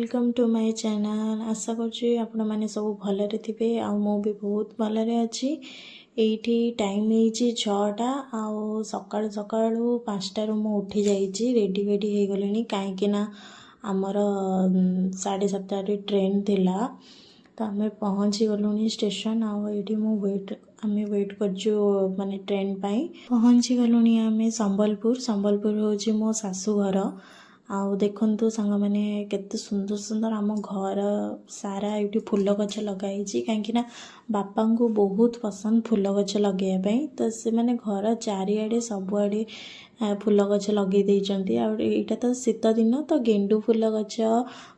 Welcome to my channel. आशा करछि आपण माने सब भलरे थिबे आ मो भी बहुत भलरे अछि। एठी टाइम हेछि 6टा आ सकाळ सकाळ 5टा रु मो उठी जाइछि रेडी वेडी हे गलेनी काहे कि ना हमर 7:30 रे ट्रेन थिला तो आमे पहुँची गलुनी स्टेशन आ एठी मो वेट करछु माने ट्रेन पाई पहुँची गलुनी आमे संबलपुर होछि मो सासू घर। आउ देखु सांग मैंने केते सुंदर सुंदर आम घर सारा ये फूल गछ लगाई कहीं बापा को बहुत पसंद फूल गछ लगे तो से मैंने घर चारिआडे सबुआडे फूल गछ लगे यहाँ तो शीत दिन तो गेंडू फूल गछ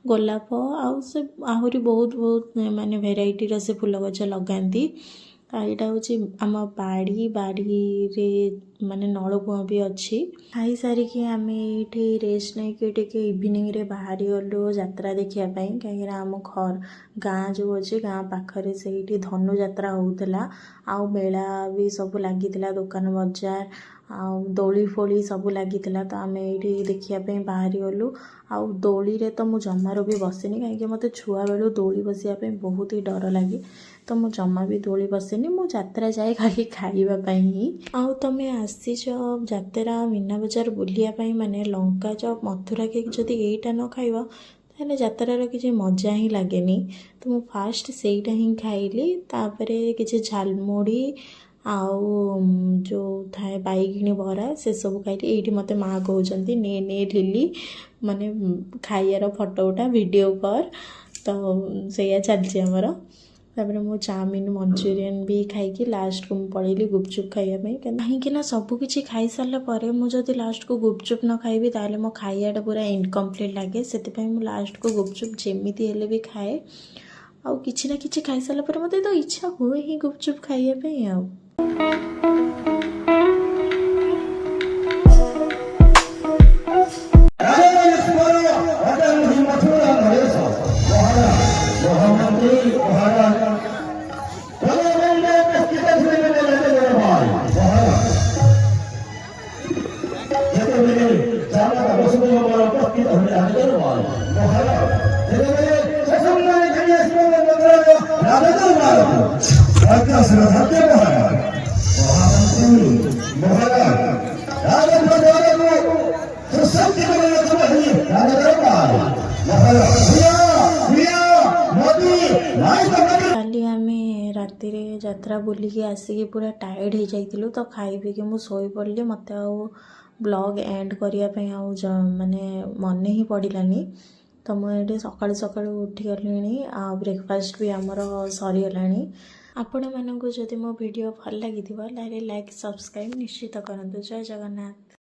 गोलाप आउ से आहरी बहुत बहुत माने भेराइटी से फूल गछ लगाती। यहाँ हूँ आम बाड़ी रे माने नलकूआ भी अच्छी। खाई सारिकी आम ये रेस्ट नहीं टे इवनिंग रे बाहरी गलु यात्रा देखापी कहीं आम घर गाँ जो अच्छे गाँ पाखरे से धनु यात्रा होता आउ मेला भी सब लगी दुकान बजार आउ दोली फोली सब लगी तो आम ये देखापी बाहरी गलु। आउ दोली रे तो मु जमार भी बसेनी कहीं मत छुआ बेलू दोली बसापी बहुत ही डर लगे तो मु जमा भी दोली बसेनी मु यात्रा जाए खाली खाइबापी ही। आउ तमे आसीच यात्रा मीना बजार बुलियापी माने लंका चप मथुरा केक जदि एटा न खाइबा ताले यात्रार किसी मजा ही लगेनी तो मु फास्ट सेटा ही खाइली तापरे किसी झालमुड़ी आउ जो थाए बैगिणी बरा से सब खाइली। एठी मते माँ कहउचंती ने लिली माने खाइयार फोटो उठा वीडियो कर तो सैया चलछि हमर। तापर मो चाउमीन मंचूरियन भी खाई लास्ट को पड़ेली गुपचुप खाइबा कहीं ना सबकि खाई सारा पर मुझे लास्ट को गुपचुप न खाइबी ताले मो खाइयाटा पूरा इनकम्प्लीट लगे से मु लास्ट को गुपचुप जेमिति हेले भी खाए आउ किछि ना किछि खाई सारा पर मते तो इच्छा हुए ही गुपचुप खाइबा आउ। काली आमे राति रे यात्रा बुलिकी आसिकी पूरा टायर्ड हो जाइलु तो खाई पी मु सोई पड़ली मत ब्लॉग एंड करने माने मन ही पड़ानी तो मुझे सकाळु सकाळु उठी गली आ ब्रेकफास्ट भी आमर सरीगला। आपण मानक जदि मो वीडियो भल लगी लाइक सब्सक्राइब निश्चित करंतु। जय जगन्नाथ।